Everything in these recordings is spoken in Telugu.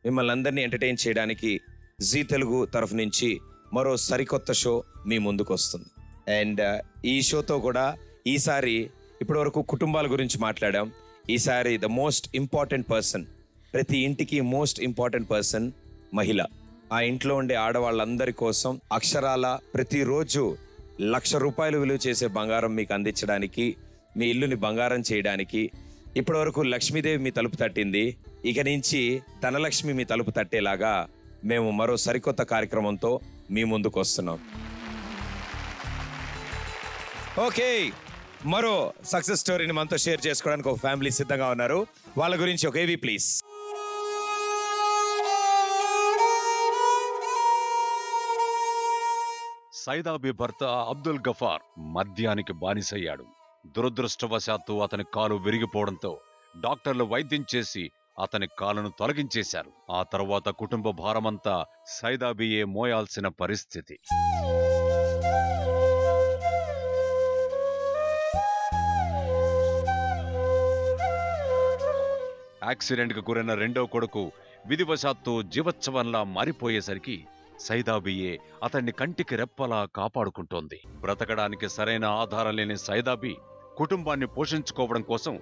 మిమ్మల్ని అందరినీ ఎంటర్టైన్ చేయడానికి జీ తెలుగు తరఫు నుంచి మరో సరికొత్త షో మీ ముందుకు వస్తుంది. అండ్ ఈ షోతో కూడా ఈసారి ఇప్పటి వరకు కుటుంబాల గురించి మాట్లాడాం. ఈసారి ద మోస్ట్ ఇంపార్టెంట్ పర్సన్, ప్రతి ఇంటికి మోస్ట్ ఇంపార్టెంట్ పర్సన్ మహిళ. ఆ ఇంట్లో ఉండే ఆడవాళ్ళందరి కోసం అక్షరాల ప్రతిరోజు ₹1,00,000 విలువ చేసే బంగారం మీకు అందించడానికి, మీ ఇల్లుని బంగారం చేయడానికి ఇప్పటి వరకు లక్ష్మీదేవి మీ తలుపు తట్టింది. ఇక నుంచి ధనలక్ష్మి మీ తలుపు తట్టేలాగా మేము మరో సరికొత్త కార్యక్రమంతో మీ ముందుకు వస్తున్నాం. ఓకే, మరో సక్సెస్ స్టోరీని మనతో షేర్ చేసుకోవడానికి ఒక ఫ్యామిలీ సిద్ధంగా ఉన్నారు. వాళ్ళ గురించి ఒక ఏవి ప్లీజ్. సైదాబీ భర్త అబ్దుల్ గఫార్ మద్యానికి బానిసయ్యాడు. దురదృష్టవశాత్తు అతని కాలు విరిగిపోవడంతో డాక్టర్లు వైద్యం చేసి అతని కాలును తొలగించేశారు. ఆ తర్వాత కుటుంబ భారమంతా సైదాబీయే మోయాల్సిన పరిస్థితి. యాక్సిడెంట్కు గురైన రెండో కొడుకు విధివశాత్తు జీవోత్సవంలా మారిపోయేసరికి సైదాబీయే అతన్ని కంటికి రెప్పలా కాపాడుకుంటోంది. బ్రతకడానికి సరైన ఆధారం లేని సైదాబీ కుటుంబాన్ని పోషించుకోవడం కోసం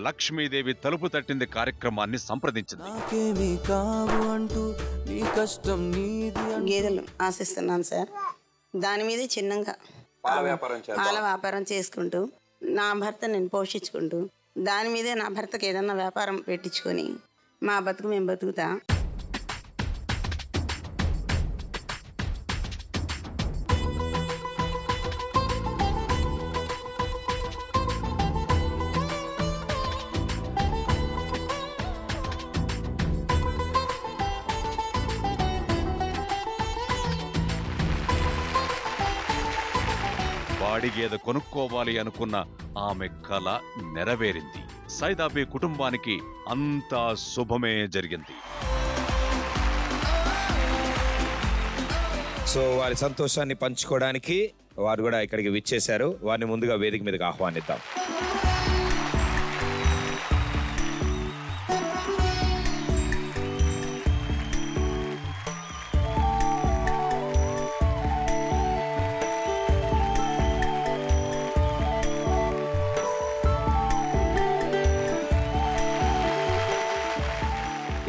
లక్ష్మీదేవి తలుపు తట్టింది కార్యక్రమాన్ని సంప్రదించింది. గేదెలు ఆశిస్తున్నాను సార్. దాని మీద చిన్నగా పాల వ్యాపారం చేసుకుంటూ నా భర్త నేను పోషించుకుంటూ దాని మీదే నా భర్తకి ఏదన్నా వ్యాపారం పెట్టించుకొని మా బతుకు మేము బతుకుతా. వాడి గేదె కొనుక్కోవాలి అనుకున్న ఆమె కల నెరవేరింది. సైదాబీ కుటుంబానికి అంతా శుభమే జరిగింది. సో వారి సంతోషాన్ని పంచుకోవడానికి వారు కూడా ఇక్కడికి విచ్చేశారు. వారిని ముందుగా వేదిక మీదకి ఆహ్వానిద్దాం.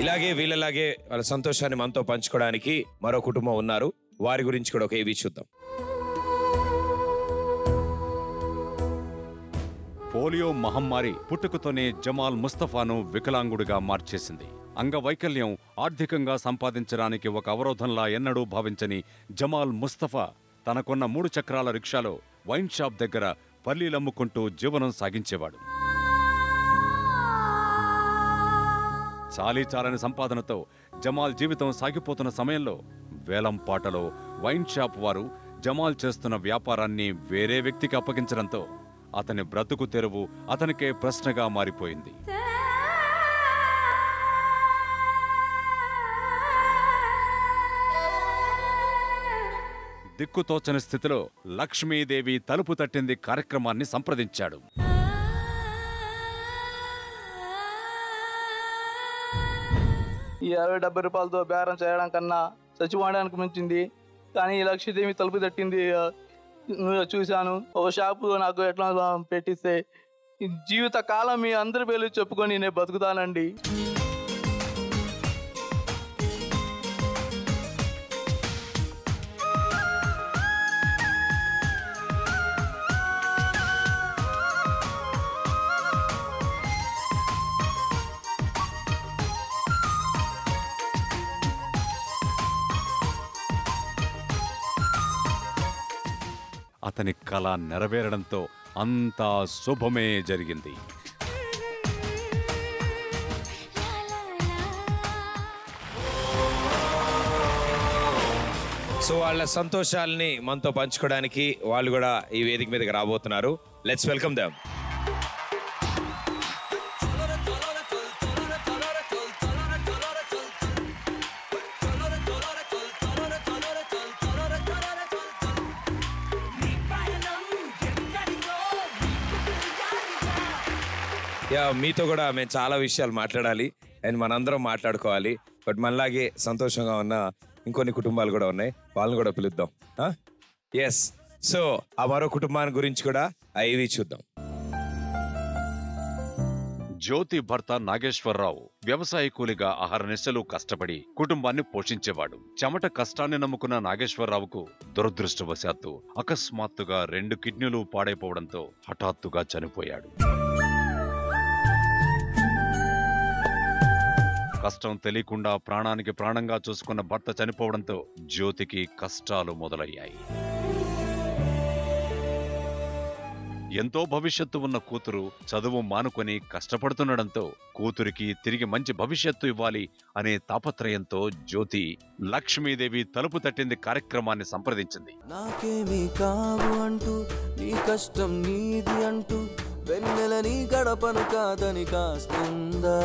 ఇలాగే వీళ్ళలాగే వాళ్ళ సంతోషాన్ని మనతో పంచుకోవడానికి మరో కుటుంబం ఉన్నారు. వారి గురించి కూడా ఒక ఏవి చూద్దాం. పోలియో మహమ్మారి పుట్టుకతోనే జమాల్ ముస్తఫాను వికలాంగుడిగా మార్చేసింది. అంగవైకల్యం ఆర్థికంగా సంపాదించడానికి ఒక అవరోధంలా ఎన్నడూ భావించని జమాల్ ముస్తఫా తనకున్న 3 చక్రాల రిక్షాలో వైన్ షాప్ దగ్గర పల్లీలమ్ముకుంటూ జీవనం సాగించేవాడు. చాలీచాలని సంపాదనతో జమాల్ జీవితం సాగిపోతున్న సమయంలో వేలంపాటలో వైన్ షాప్ వారు జమాల్ చేస్తున్న వ్యాపారాన్ని వేరే వ్యక్తికి అప్పగించడంతో అతని బ్రతుకు తెరువు అతనికే ప్రశ్నగా మారిపోయింది. దిక్కుతోచని స్థితిలో లక్ష్మీదేవి తలుపు తట్టింది కార్యక్రమాన్ని సంప్రదించాడు. 60-70 రూపాయలతో బేరం చేయడం కన్నా చచ్చిపోవడానికి మించింది. కానీ ఈ లక్ష్మీదేవి తలుపు తట్టింది చూశాను. ఒక షాపు నాకు ఎట్లా పెట్టిస్తే జీవిత కాలం మీ అందరి పేర్లు చెప్పుకొని నేను బతుకుతానండి. అతని కళ నెరవేరడంతో అంతా శుభమే జరిగింది. సో వాళ్ళ సంతోషాలని మనతో పంచుకోవడానికి వాళ్ళు కూడా ఈ వేదిక మీదకి రాబోతున్నారు. Let's welcome them. మీతో కూడా మేము చాలా విషయాలు మాట్లాడాలి అండ్ మనందరం మాట్లాడుకోవాలి. బట్ మనలాగే సంతోషంగా ఉన్న ఇంకొన్ని కుటుంబాలు కూడా ఉన్నాయి, వాళ్ళని కూడా పిలుద్దాం. ఎస్, సో ఆ మరో కుటుంబాన్ని గురించి కూడా ఇవి చూద్దాం. జ్యోతి భర్త నాగేశ్వరరావు వ్యవసాయ కూలిగా ఆహారనిశలు కష్టపడి కుటుంబాన్ని పోషించేవాడు. చెమట కష్టాన్ని నమ్ముకున్న నాగేశ్వరరావుకు దురదృష్టవశాత్తు అకస్మాత్తుగా 2 కిడ్నీలు పాడైపోవడంతో హఠాత్తుగా చనిపోయాడు. కష్టం తెలియకుండా ప్రాణానికి ప్రాణంగా చూసుకున్న భర్త చనిపోవడంతో జ్యోతికి కష్టాలు మొదలయ్యాయి. ఎంతో భవిష్యత్తు ఉన్న కూతురు చదువు మానుకొని కష్టపడుతుండడంతో కూతురికి తిరిగి మంచి భవిష్యత్తు ఇవ్వాలి అనే తాపత్రయంతో జ్యోతి లక్ష్మీదేవి తలుపు తట్టింది కార్యక్రమాన్ని సంప్రదించింది. నాకేమీ కావు అంటూ నీ కష్టం నీది అంటూ వెన్నెల నీ గడపను కాదని కాస్తుందా?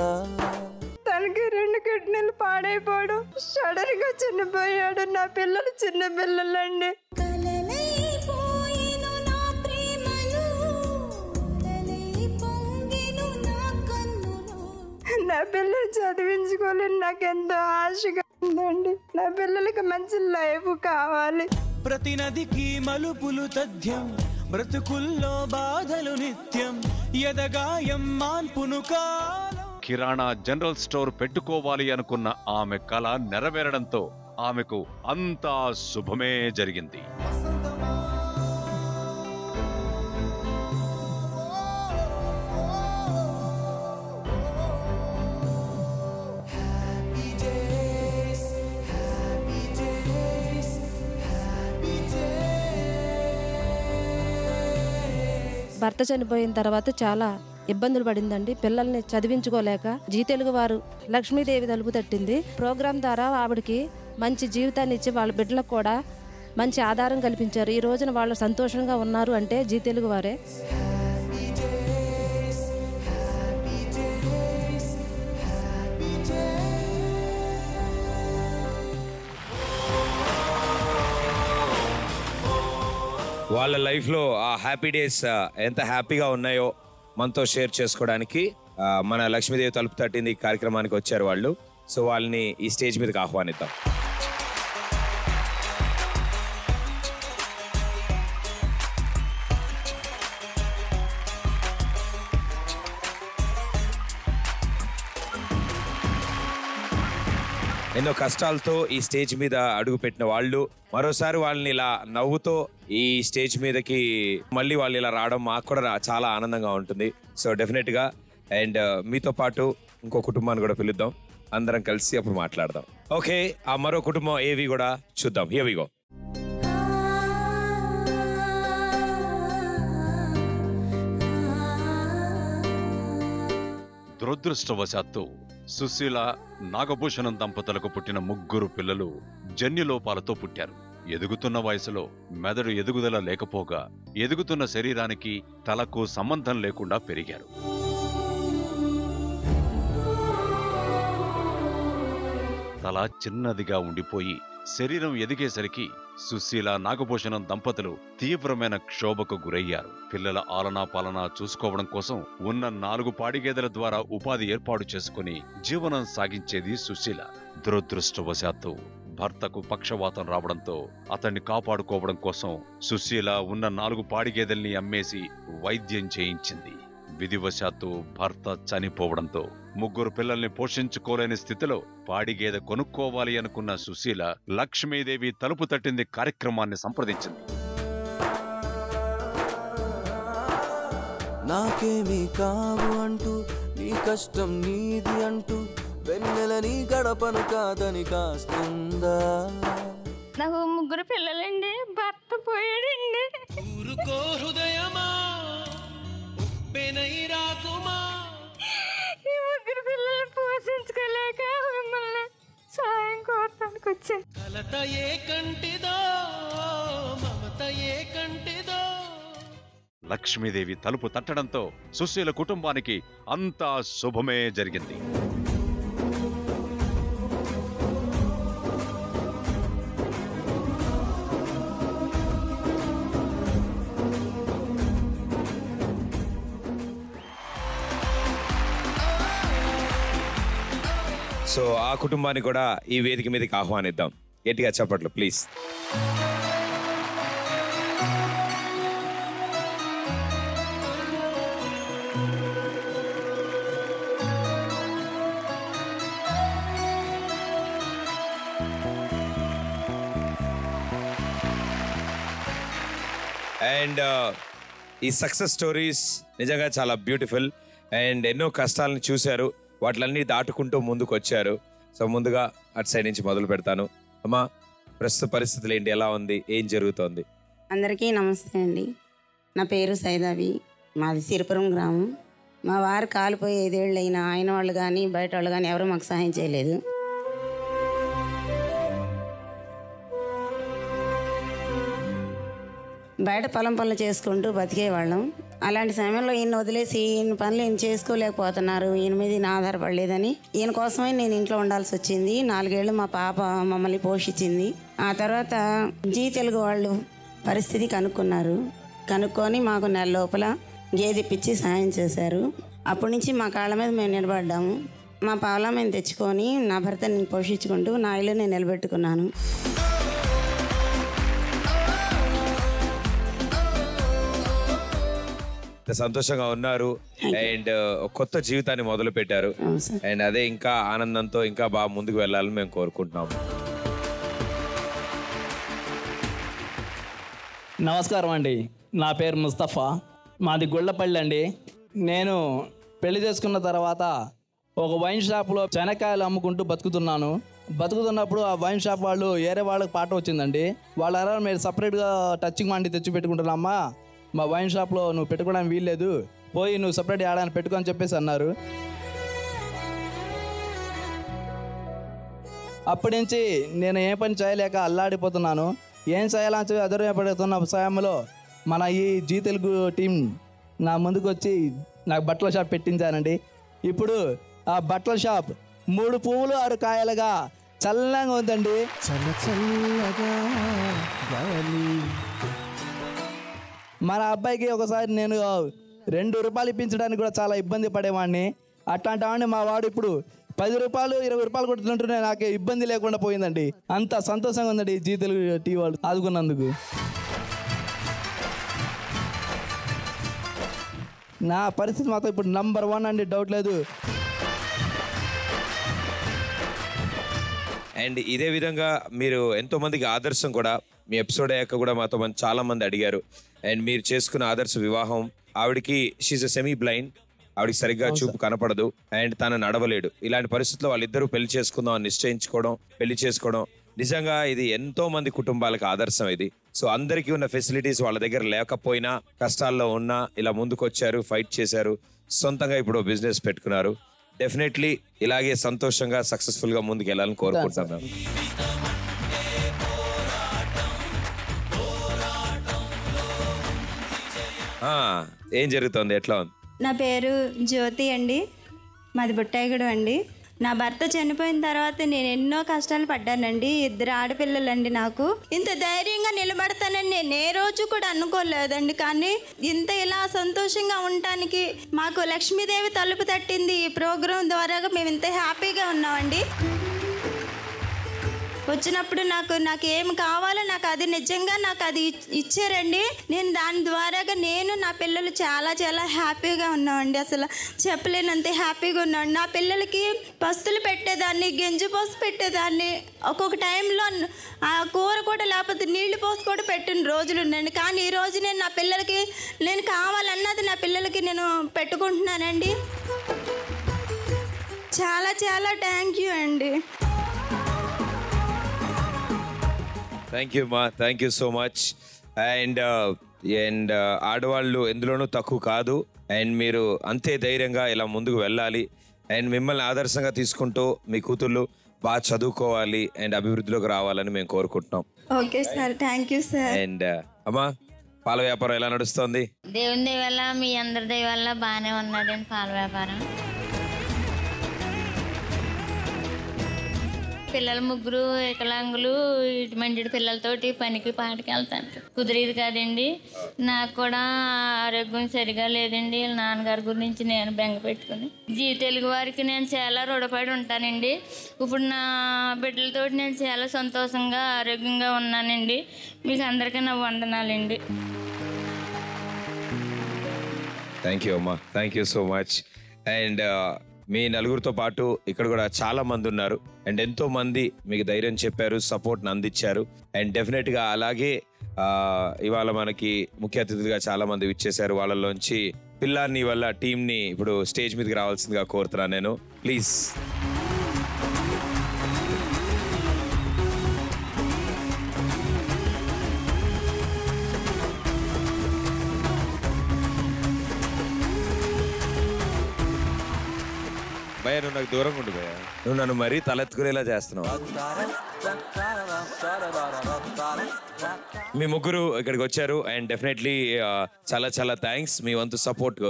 తనకి 2 కిడ్నీలు పాడైపోవడం, సడన్ గా చనిపోయాడు. నా పిల్లలు చిన్న పిల్లలండి. నా పిల్లలు చదివించుకోలేని నాకెంతో ఆశగా ఉందండి. నా పిల్లలకి మంచి లైఫ్ కావాలి. ప్రతి నదికి మలుపులు తథ్యం, బ్రతుకుల్లో బాధలు నిత్యం, ఎదగాయం మాన్పును కాలం. కిరాణా జనరల్ స్టోర్ పెట్టుకోవాలి అనుకున్న ఆమె కల నెరవేరడంతో ఆమెకు అంతా శుభమే జరిగింది. భర్త చనిపోయిన తర్వాత చాలా ఇబ్బందులు పడిందండి. పిల్లల్ని చదివించుకోలేక జీ తెలుగు వారు లక్ష్మీదేవి తలుపు తట్టింది ప్రోగ్రాం ద్వారా ఆవిడకి మంచి జీవితాన్ని ఇచ్చి వాళ్ళ బిడ్డలకు కూడా మంచి ఆధారం కల్పించారు. ఈ రోజున వాళ్ళు సంతోషంగా ఉన్నారు అంటే జీ తెలుగు వారే. వాళ్ళ లైఫ్లో ఆ హ్యాపీ డేస్ ఎంత హ్యాపీగా ఉన్నాయో మనతో షేర్ చేసుకోవడానికి మన లక్ష్మీదేవి తలుపు తట్టింది కార్యక్రమానికి వచ్చారు వాళ్ళు. సో వాళ్ళని ఈ స్టేజ్ మీదకి ఆహ్వానిద్దాం. ఎన్నో కష్టాలతో ఈ స్టేజ్ మీద అడుగుపెట్టిన వాళ్ళు మరోసారి వాళ్ళని ఇలా నవ్వుతో ఈ స్టేజ్ మీదకి మళ్ళీ వాళ్ళు ఇలా రావడం మాకు కూడా చాలా ఆనందంగా ఉంటుంది. సో డెఫినెట్ గా అండ్ మీతో పాటు ఇంకో కుటుంబాన్ని కూడా పిలుద్దాం, అందరం కలిసి అప్పుడు మాట్లాడదాం. ఓకే, ఆ మరో కుటుంబం ఏవి కూడా చూద్దాం. Here we go. దురదృష్టవశాత్తు సుశీల నాగభూషణం దంపతులకు పుట్టిన 3 పిల్లలు జన్యులోపాలతో పుట్టారు. ఎదుగుతున్న వయసులో మెదడు ఎదుగుదల లేకపోగా ఎదుగుతున్న శరీరానికి తలకు సంబంధం లేకుండా పెరిగారు. తల చిన్నదిగా ఉండిపోయి శరీరం ఎదిగేసరికి సుశీల నాగభూషణం దంపతులు తీవ్రమైన క్షోభకు గురయ్యారు. పిల్లల ఆలనా పాలనా చూసుకోవడం కోసం ఉన్న 4 పాడిగేదెల ద్వారా ఉపాధి ఏర్పాటు చేసుకుని జీవనం సాగించేది సుశీల. దురదృష్టవశాత్తు భర్తకు పక్షవాతం రావడంతో అతన్ని కాపాడుకోవడం కోసం సుశీల ఉన్న 4 పాడిగేదెల్ని అమ్మేసి వైద్యం చేయించింది. విధివశాత్తు భర్త చనిపోవడంతో 3 పిల్లల్ని పోషించుకోలేని స్థితిలో పాడిగేదె కొనుక్కోవాలి అనుకున్న సుశీల లక్ష్మీదేవి తలుపు తట్టింది కార్యక్రమాన్ని సంప్రదించింది. నాకేమీ కావు అంటూ నీ కష్టం నీది అంటూ వెన్నెల నీ గడపను కాదని కాస్తుందా? నాకు 3 పిల్లలండి, భర్త పోయాడండి. ఊరుకో హృదయమా, ఉప్పెనై రాకుమా. ఈ 3 పిల్లలు పోషించుకోలేక మిమ్మల్ని సాయం కోరడానికి వచ్చాను. కలత ఏ కంటిదో, మమత ఏ కంటిదో. లక్ష్మీదేవి తలుపు తట్టడంతో సుశీల కుటుంబానికి అంతా శుభమే జరిగింది. సో ఆ కుటుంబాన్ని కూడా ఈ వేదిక మీదకి ఆహ్వానిద్దాం. గట్టిగా చప్పట్లు ప్లీజ్. అండ్ ఈ సక్సెస్ స్టోరీస్ నిజంగా చాలా బ్యూటిఫుల్. అండ్ ఎన్నో కష్టాలను చూశారు, వాటిలన్నీ దాటుకుంటూ ముందుకు వచ్చారు. సో ముందుగా అటు సైడ్ నుంచి మొదలు పెడతాను. అమ్మా, ప్రస్తుత పరిస్థితులు ఏంటి, ఎలా ఉంది, ఏం జరుగుతోంది? అందరికీ నమస్తే అండి. నా పేరు సైదావి, మాది సిరిపురం గ్రామం. మా వారు కాలిపోయి 5 ఏళ్ళు అయినా ఆయన వాళ్ళు కానీ బయట వాళ్ళు కానీ ఎవరు మాకు సహాయం చేయలేదు. బయట పొలం పనులు చేసుకుంటూ బతికేవాళ్ళం. అలాంటి సమయంలో ఈయన వదిలేసి ఈయన పనులు ఈయన చేసుకోలేకపోతున్నారు, ఈయన మీద ఈయన ఆధారపడలేదని ఈయన కోసమే నేను ఇంట్లో ఉండాల్సి వచ్చింది. 4 ఏళ్ళు మా పాప మమ్మల్ని పోషించింది. ఆ తర్వాత జీ తెలుగు వాళ్ళు పరిస్థితి కనుక్కొని మాకు నెల లోపల గేదె ఇప్పించి సాయం చేశారు. అప్పటి నుంచి మా కాళ్ళ మీద మేము నిలబడ్డాము. మా పొలం మేము తెచ్చుకొని నా భర్తని నేను పోషించుకుంటూ నా ఇల్లు నేను నిలబెట్టుకున్నాను. సంతోషంగా ఉన్నారు అండ్ కొత్త జీవితాన్ని మొదలు పెట్టారు. అండ్ అదే ఇంకా ఆనందంతో ఇంకా బాగా ముందుకు వెళ్ళాలని మేము కోరుకుంటున్నాము. నమస్కారం అండి, నా పేరు ముస్తఫా, మాది గుళ్ళపల్లి అండి. నేను పెళ్లి చేసుకున్న తర్వాత ఒక వైన్ షాప్లో శనక్కాయలు అమ్ముకుంటూ బతుకుతున్నప్పుడు ఆ వైన్ షాప్ వాళ్ళు వేరే వాళ్ళకి పాట వచ్చిందండి. వాళ్ళ మీరు సపరేట్గా టచింగ్ వండి తెచ్చి పెట్టుకుంటున్నామ్మా, మా వైన్ షాప్లో నువ్వు పెట్టుకోవడానికి వీల్లేదు, పోయి నువ్వు సపరేట్ ఆడని పెట్టుకో అని చెప్పేసి అన్నారు. అప్పటి నుంచి నేను ఏ పని చేయలేక అల్లాడిపోతున్నాను. ఏం చేయాలని చెప్పి అదరపడుతున్న సమయంలో మన ఈ జీ తెలుగు టీం నా ముందుకు వచ్చి నాకు బట్టల షాప్ పెట్టించానండి. ఇప్పుడు ఆ బట్టల షాప్ 3 పువ్వులు 6 కాయలుగా చల్లగా ఉందండి. మన అబ్బాయికి ఒకసారి నేను 2 రూపాయలు ఇప్పించడానికి కూడా చాలా ఇబ్బంది పడేవాడిని. అట్లాంటి వాడిని మా వాడు ఇప్పుడు 10 రూపాయలు 20 రూపాయలు కొడుతుంటే నాకు ఇబ్బంది లేకుండా పోయిందండి. అంత సంతోషంగా ఉందండి జీ తెలుగు టీ వాళ్ళు ఆదుకున్నందుకు. నా పరిస్థితి మాత్రం ఇప్పుడు నంబర్ 1 అండి, డౌట్ లేదు. అండ్ ఇదే విధంగా మీరు ఎంతో మందికి ఆదర్శం కూడా. మీ ఎపిసోడ్ అయ్యాక కూడా మాతో చాలా మంది అడిగారు. అండ్ మీరు చేసుకున్న ఆదర్శ వివాహం, ఆవిడకి షీఈ్ సెమీ బ్లైండ్, ఆవిడకి సరిగ్గా చూపు కనపడదు అండ్ తను నడవలేడు. ఇలాంటి పరిస్థితుల్లో వాళ్ళిద్దరూ పెళ్లి చేసుకుందాం అని నిశ్చయించుకోవడం, పెళ్లి చేసుకోవడం నిజంగా ఇది ఎంతో మంది కుటుంబాలకు ఆదర్శం ఇది. సో అందరికీ ఉన్న ఫెసిలిటీస్ వాళ్ళ దగ్గర లేకపోయినా, కష్టాల్లో ఉన్నా ఇలా ముందుకు వచ్చారు, ఫైట్ చేశారు, సొంతంగా ఇప్పుడు బిజినెస్ పెట్టుకున్నారు. డెఫినెట్లీ ఇలాగే సంతోషంగా సక్సెస్ఫుల్ గా ముందుకు వెళ్ళాలని కోరుకుంటున్నాను. ఏం జరుగుతుంది, ఎట్లా ఉంది? నా పేరు జ్యోతి అండి, మాది బుట్టాయిగూడెం అండి. నా భర్త చనిపోయిన తర్వాత నేను ఎన్నో కష్టాలు పడ్డానండి. 2 ఆడపిల్లలండి. నాకు ఇంత ధైర్యంగా నిలబడతానని నేను ఏ రోజు కూడా అనుకోలేదండి. కానీ ఇలా సంతోషంగా ఉండటానికి మాకు లక్ష్మీదేవి తలుపు తట్టింది. ఈ ప్రోగ్రాం ద్వారా మేము ఇంత హ్యాపీగా ఉన్నామండి. వచ్చినప్పుడు నాకు ఏమి కావాలో నాకు అది నిజంగా నాకు అది ఇచ్చారండి. నేను దాని ద్వారాగా నేను నా పిల్లలు చాలా చాలా హ్యాపీగా ఉన్నామండి. అసలు చెప్పలేనంత హ్యాపీగా ఉన్నాను. నా పిల్లలకి పస్తులు పెట్టేదాన్ని, గంజి పోసి పెట్టేదాన్ని. ఒక్కొక్క టైంలో ఆ కూర కూడా లేకపోతే నీళ్లు పోసి కూడా పెట్టిన రోజులు ఉన్నాయండి. కానీ ఈరోజు నేను నా పిల్లలకి నేను కావాలన్నది నా పిల్లలకి నేను పెట్టుకుంటున్నానండి. చాలా చాలా థ్యాంక్ యూ అండి. థ్యాంక్ యూ మా, thank you so much. And ఆడవాళ్ళు ఎందులోనూ తక్కువ కాదు. అండ్ మీరు అంతే ధైర్యంగా ఇలా ముందుకు వెళ్ళాలి. అండ్ మిమ్మల్ని ఆదర్శంగా తీసుకుంటూ మీ కూతుళ్ళు బాగా చదువుకోవాలి అండ్ అభివృద్ధిలోకి రావాలని మేము కోరుకుంటున్నాం. Okay sir, thank you sir. And అమ్మా, పాల వ్యాపారం ఎలా నడుస్తుంది? దేవుని దయ వల్ల, మీ అందరి దయ వల్ల బాగానే ఉన్నదండి పాల వ్యాపారం. పిల్లలు ముగ్గురు వికలాంగులు ఇటువంటి పిల్లలతోటి పనికి పాటకి వెళ్తాను కుదిరేది కాదండి. నాకు కూడా ఆరోగ్యం సరిగా లేదండి. నాన్నగారి గురించి నేను బెంగ పెట్టుకుని జీ తెలుగు వారికి నేను చాలా రుణపడి ఉంటానండి. ఇప్పుడు నా బిడ్డలతోటి నేను చాలా సంతోషంగా ఆరోగ్యంగా ఉన్నానండి. మీకు అందరికీ నా వందనాలండి. థ్యాంక్ యూ అమ్మా, thank you so much. And మీ నలుగురితో పాటు ఇక్కడ కూడా చాలా మంది ఉన్నారు అండ్ ఎంతో మంది మీకు ధైర్యం చెప్పారు, సపోర్ట్ని అందించారు. అండ్ డెఫినెట్గా అలాగే ఇవాళ మనకి ముఖ్య అతిథులుగా చాలా మంది విచ్చేశారు. వాళ్ళలోంచి పిల్లాన్ని వాళ్ళ టీంని ఇప్పుడు స్టేజ్ మీదకి రావాల్సిందిగా కోరుతున్నాను నేను. ప్లీజ్. భయ, నువ్వు నాకు దూరంగా ఉండు భయ. నువ్వు నన్ను మరీ తలెత్తుకునేలా చేస్తున్నావు. మీ ముగ్గురు ఇక్కడికి వచ్చారు అండ్ డెఫినెట్లీ చాలా చాలా థ్యాంక్స్ మీ వంతు సపోర్ట్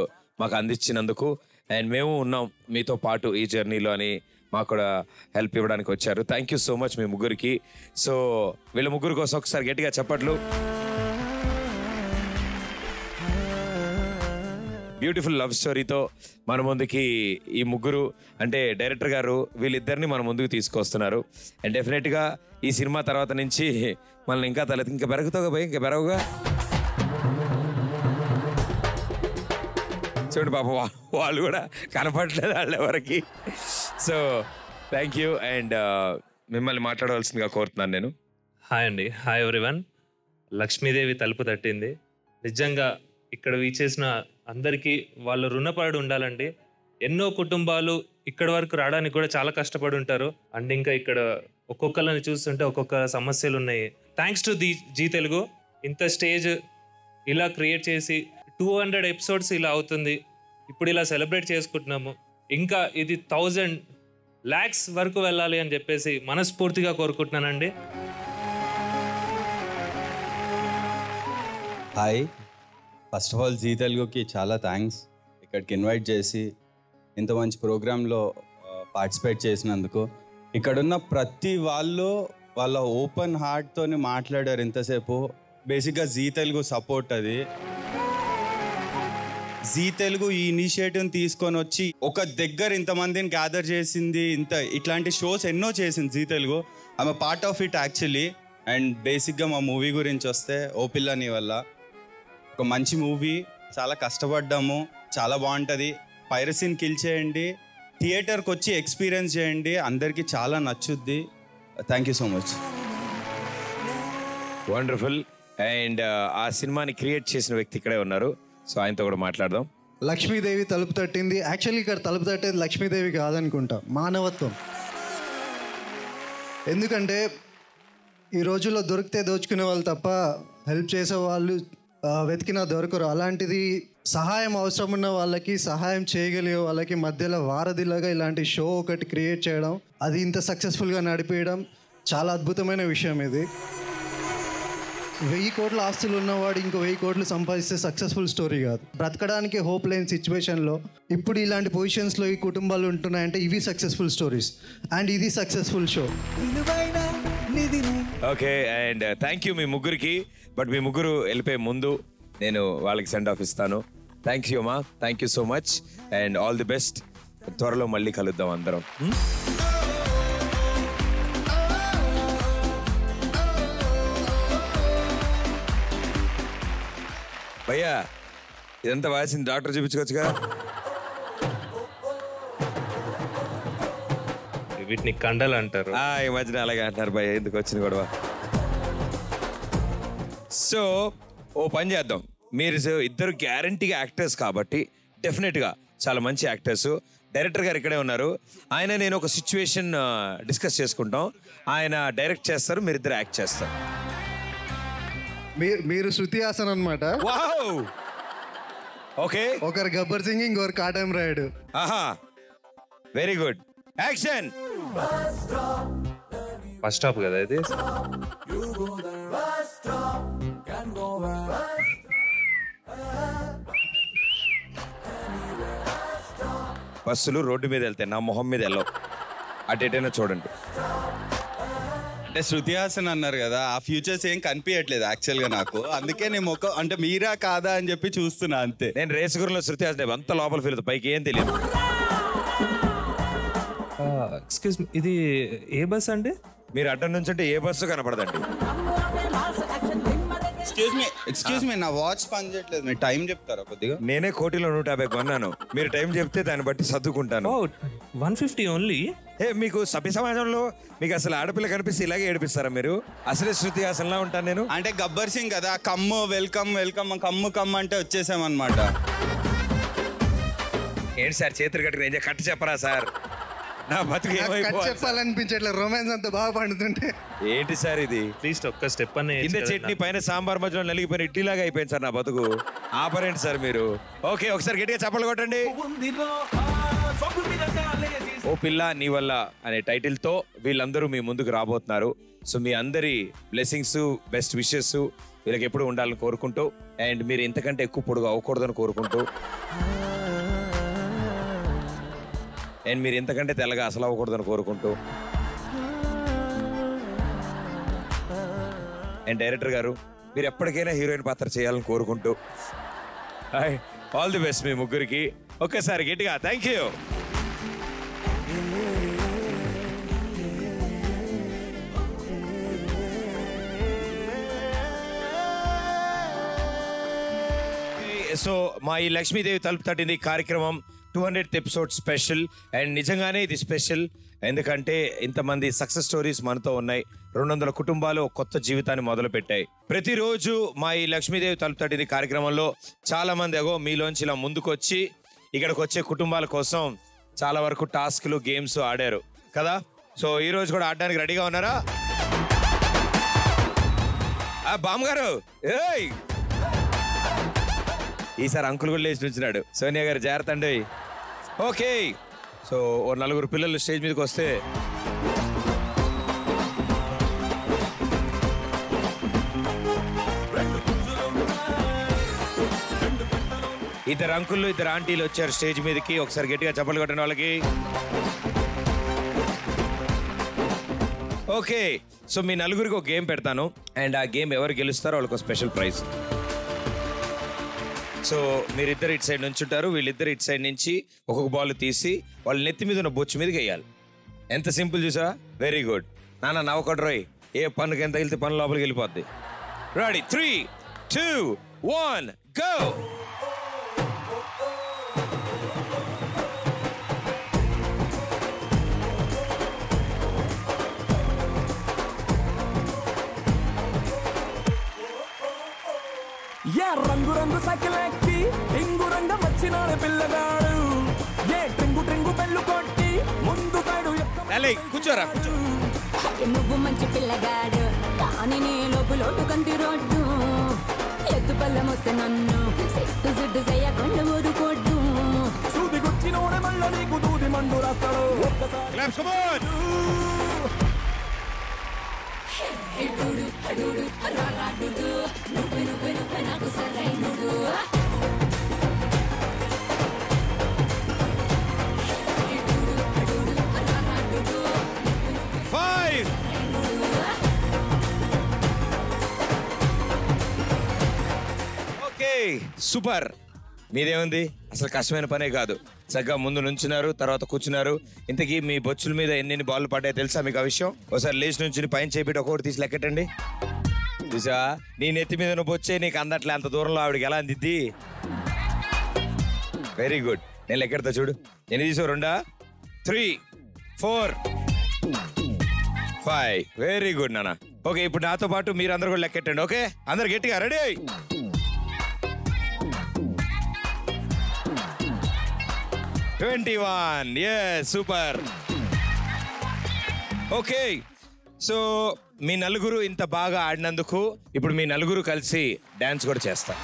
మాకు అందించినందుకు. అండ్ మేము ఉన్నాం మీతో పాటు ఈ జర్నీలో అని మాకు కూడా హెల్ప్ ఇవ్వడానికి వచ్చారు. థ్యాంక్ యూ సో మచ్ మీ ముగ్గురికి. సో వీళ్ళ ముగ్గురు కోసం ఒకసారి గట్టిగా చప్పట్లు. బ్యూటిఫుల్ లవ్ స్టోరీతో మన ముందుకి ఈ ముగ్గురు అంటే డైరెక్టర్ గారు వీళ్ళిద్దరిని మన ముందుకు తీసుకొస్తున్నారు. అండ్ డెఫినెట్గా ఈ సినిమా తర్వాత నుంచి మనల్ని ఇంకా ఇంకా పెరుగుతావుగా భయ, ఇంకా పెరవుగా. చూడండి పాప, వాళ్ళు కూడా కనపడలేదు వాళ్ళు ఎవరికి. So thank you. అండ్ మిమ్మల్ని మాట్లాడవలసిందిగా కోరుతున్నాను నేను. హాయ్ అండి. Hi everyone. లక్ష్మీదేవి తలుపు తట్టింది. నిజంగా ఇక్కడ వీచేసిన అందరికీ వాళ్ళు రుణపడి ఉండాలండి. ఎన్నో కుటుంబాలు ఇక్కడి వరకు రావడానికి కూడా చాలా కష్టపడి ఉంటారు. అండ్ ఇంకా ఇక్కడ ఒక్కొక్కరిని చూస్తుంటే ఒక్కొక్క సమస్యలు ఉన్నాయి. థ్యాంక్స్ టు జీ తెలుగు ఇంత స్టేజ్ ఇలా క్రియేట్ చేసి 200 ఎపిసోడ్స్ ఇలా అవుతుంది. ఇప్పుడు ఇలా సెలబ్రేట్ చేసుకుంటున్నాము. ఇంకా ఇది 1000 lakhs వరకు వెళ్ళాలి అని చెప్పేసి మనస్ఫూర్తిగా కోరుకుంటున్నానండి. Hi, first of all Zee తెలుగుకి చాలా థ్యాంక్స్ ఇక్కడికి ఇన్వైట్ చేసి ఇంత మంచి ప్రోగ్రాంలో పార్టిసిపేట్ చేసినందుకు. ఇక్కడున్న ప్రతి వాళ్ళు వాళ్ళ ఓపెన్ హార్ట్తో మాట్లాడారు ఇంతసేపు. బేసిక్గా జీ తెలుగు సపోర్ట్ అది. జీ తెలుగు ఈ ఇనిషియేటివ్ని తీసుకొని వచ్చి ఒక దగ్గర ఇంతమందిని గ్యాదర్ చేసింది. ఇట్లాంటి షోస్ ఎన్నో చేసింది Zee Telugu. I'm part of it actually. And బేసిక్గా మా మూవీ గురించి వస్తే ఓ పిల్లని వల్ల ఒక మంచి మూవీ, చాలా కష్టపడ్డాము, చాలా బాగుంటుంది. పైరసీని కిల్ చేయండి, థియేటర్కి వచ్చి ఎక్స్పీరియన్స్ చేయండి, అందరికీ చాలా నచ్చుద్ది. Thank you so much. Wonderful. And ఆ సినిమాని క్రియేట్ చేసిన వ్యక్తి ఇక్కడే ఉన్నారు. సో ఆయనతో కూడా మాట్లాడదాం. లక్ష్మీదేవి తలుపు తట్టింది. యాక్చువల్లీ ఇక్కడ తలుపు తట్టేది లక్ష్మీదేవి కాదనుకుంటా, మానవత్వం. ఎందుకంటే ఈ రోజుల్లో దొరికితే దోచుకునే వాళ్ళు తప్ప హెల్ప్ చేసే వాళ్ళు వెతికినా దొరకరు. అలాంటిది సహాయం అవసరం ఉన్న వాళ్ళకి, సహాయం చేయగలిగే వాళ్ళకి మధ్యలో వారధిలాగా ఇలాంటి షో ఒకటి క్రియేట్ చేయడం, అది ఇంత సక్సెస్ఫుల్గా నడిపేయడం చాలా అద్భుతమైన విషయం. ఇది 1000 కోట్ల ఆస్తులు ఉన్నవాడు ఇంకో 1000 కోట్లు సంపాదిస్తే సక్సెస్ఫుల్ స్టోరీ కాదు. బ్రతకడానికి హోప్ లేని సిచ్యువేషన్లో ఇప్పుడు ఇలాంటి పొజిషన్స్లో ఈ కుటుంబాలు ఉంటున్నాయంటే ఇవి సక్సెస్ఫుల్ స్టోరీస్. అండ్ ఇది successful show. Okay. And thank you మీ ముగ్గురికి. బట్ మీ ముగ్గురు వెళ్ళిపోయే ముందు నేను వాళ్ళకి సెండ్ ఆఫ్ ఇస్తాను. థ్యాంక్ యూ అమ్మా, thank you so much and all the best. త్వరలో మళ్ళీ కలుద్దాం అందరం. భయ్యా, ఇదంతా వాసింది డాక్టర్ చూపించుకోవచ్చుగా. వీటిని కండలు అంటారు. ఈ మధ్యన అలాగే అంటున్నారు భయ్య, ఎందుకు వచ్చింది గొడవ. సో ఓ పని చేద్దాం, మీరు ఇద్దరు గ్యారంటీగా యాక్టర్స్ కాబట్టి డెఫినెట్గా చాలా మంచి యాక్టర్స్. డైరెక్టర్ గారు ఇక్కడే ఉన్నారు. ఆయన నేను ఒక సిచ్యువేషన్ డిస్కస్ చేసుకుంటాం. ఆయన డైరెక్ట్ చేస్తారు, మీరిద్దరు యాక్ట్ చేస్తారు. మీరు శృతి హాసన్ అనమాట. ఓకే, ఒకరు గబ్బర్ సింగ్, ఇంకొకరు కాటం రాయుడు. ఆహా, very good. Action. First stop కదా ఇది. బస్సులు రోడ్డు మీద వెళ్తాయి, నా మొహం మీద వెళ్ళవు. అటేటైనా చూడండి. అంటే శృతి హాసన్ అన్నారు కదా, ఆ ఫ్యూచర్స్ ఏం కనిపించట్లేదు యాక్చువల్ గా నాకు. అందుకే నేను అంటే మీరా కాదా అని చెప్పి చూస్తున్నా అంతే. నేను రేస్ గురిలో శృతి హాసన్ అంత లోపల ఫీల్ అవుతుంది, పైకి ఏం తెలియదు. ఎక్స్క్యూజ్ మీ, ఇది ఏ బస్ అండి? మీరు అడ్డం నుంచి అంటే ఏ బస్సు కనపడదండి. ఎక్స్క్యూజ్ మీ, నా వాచ్ పని చేయట్లేదు, మీరు టైం చెప్తారా కొద్దిగా? నేనే కోటిలో 150 కొన్నాను, మీరు టైం చెప్తే దాన్ని బట్టి సర్దుకుంటాను. 150 ఓన్లీ. మీకు సభ్య సమాజంలో మీకు అసలు ఆడపిల్ల కనిపిస్తే ఇలాగే ఏడిపిస్తారా మీరు? అసలే శృతి హాసన్లా ఉంటాను నేను. అంటే గబ్బర్ సింగ్ కదా, కమ్ము వెల్కమ్ వెల్కమ్ కమ్ము అంటే వచ్చేసామన్నమాట. ఏంటి సార్ చేతులు కట్టుకుని కట్టు చెప్పరా సార్? నా బతుకు చెప్పాలనిపించట్లేదు, రొమాన్స్ అంతా బాగా పండుతుంటే. ఏంటి సార్ ఇది? ప్లీజ్ ఒక్క స్టెప్ అనే. కింద చట్నీ పైన సాంబార్ మధ్యలో నలిగిపోయిన ఇడ్లీలాగా అయిపోయింది సార్ నా బతుకు. ఆపరేంటి సార్ మీరు? ఓకే, ఒకసారి గట్టిగా చప్పలు కొట్టండి. ఓ పిల్ల నీ వల్ల అనే టైటిల్ తో వీళ్ళందరూ మీ ముందుకు రాబోతున్నారు. సో మీ అందరి బ్లెస్సింగ్స్, బెస్ట్ విషెస్ వీళ్ళకి ఎప్పుడు ఉండాలని కోరుకుంటూ, అండ్ మీరు ఇంతకంటే ఎక్కువ పొడుగు అవ్వకూడదని కోరుకుంటూ, అండ్ మీరు ఇంతకంటే తెల్లగా అసలు అవ్వకూడదని కోరుకుంటూ, అండ్ డైరెక్టర్ గారు మీరు ఎప్పటికైనా హీరోయిన్ పాత్ర చేయాలని కోరుకుంటూ, ఆల్ ది బెస్ట్ మీ ముగ్గురికి. ఒక్కసారి గట్టిగా థ్యాంక్ యూ. సో మా ఈ లక్ష్మీదేవి తలుపు తట్టింది కార్యక్రమం 200th ఎపిసోడ్ స్పెషల్. అండ్ నిజంగానే ఇది స్పెషల్, ఎందుకంటే ఇంతమంది సక్సెస్ స్టోరీస్ మనతో ఉన్నాయి. 200 కుటుంబాలు ఒక కొత్త జీవితాన్ని మొదలు పెట్టాయి. ప్రతిరోజు మా ఈ లక్ష్మీదేవి తలుపు తట్టింది కార్యక్రమంలో చాలా మంది మీలోంచి ఇలా ముందుకొచ్చి ఇక్కడికి వచ్చే కుటుంబాల కోసం చాలా వరకు టాస్క్లు, గేమ్స్ ఆడారు కదా. సో ఈ రోజు కూడా ఆడడానికి రెడీగా ఉన్నారా? బామ్మగారు, ఏయ్ ఈసారి అంకుల్ కూడా లేచి నుంచున్నాడు. సోనియా గారు జాగ్రత్త అండి. ఓకే, సో ఓ 4 పిల్లలు స్టేజ్ మీదకి వస్తే ఇద్దరు అంకుళ్ళు, ఇద్దరు ఆంటీలు వచ్చారు స్టేజ్ మీదకి. ఒకసారి గట్టిగా చప్పట్లు కొట్టండి వాళ్ళకి. ఓకే, సో మీ నలుగురికి ఒక గేమ్ పెడతాను, అండ్ ఆ గేమ్ ఎవరు గెలుస్తారో వాళ్ళకి స్పెషల్ ప్రైజ్. సో మీరిద్దరు ఇటు సైడ్ నుంచి ఉంటారు, వీళ్ళిద్దరు ఇటు సైడ్ నుంచి ఒక్కొక్క బాల్ తీసి వాళ్ళ నెత్తి మీద ఉన్న బొచ్చు మీదకి వేయాలి. ఎంత సింపుల్ చూసా? వెరీ గుడ్ నాన్న, నవ్వకూడదు రోయ్. ఏ పన్నుకి ఎంత వెళ్తే పన్ను లోపలికి వెళ్ళిపోద్ది. Ready, 3, 2, 1 go. రంగు రంగు సైకిల్ ఎక్కి రింగు రంగం వచ్చినాడు పిల్లగాడు. ఏ ట్రింగు ట్రింగు బెల్లు కొట్టి ముందు సైడు కూర్చోరా. నువ్వు మంచి పిల్లగాడు కానీ నీ లోపులోటు కంటి రోడ్డు. ఎత్తు పళ్ళం వస్తే నన్ను సిట్టు సిట్టు చేయకుండా ఊరుకోడ్డు. సూది గుచ్చినోడే మళ్ళీ నీకు దూది మండు రాస్తాడు. Okay, super. మీదేముంది, అసలు కష్టమైన పనే కాదు. చక్కగా ముందు నుంచున్నారు, తర్వాత కూర్చున్నారు. ఇంతకీ మీ బొచ్చుల మీద ఎన్ని బాల్ పడ్డాయో తెలుసా మీకు ఆ విషయం? ఒకసారి లేచి నుంచి పైన చేపెట్టి ఒక్కొక్కటి తీసి లెక్కటండి. చూసా, నీ నెత్తి మీద నువ్వు బొచ్చే నీకు అందట్లే, అంత దూరంలో ఆవిడకి ఎలా అందిద్ది? వెరీ గుడ్, నేను లెక్కెడతా చూడు. ఎన్ని తీసావు? 2, 3, 4, 5. వెరీ గుడ్ నాన్న. ఓకే, ఇప్పుడు నాతో పాటు మీరందరూ కూడా లెక్కెట్టండి. ఓకే, అందరు గట్టిగా రెడీ. 21. సూపర్. ఓకే, సో మీ నలుగురు ఇంత బాగా ఆడినందుకు ఇప్పుడు మీ నలుగురు కలిసి డాన్స్ కూడా చేస్తారు.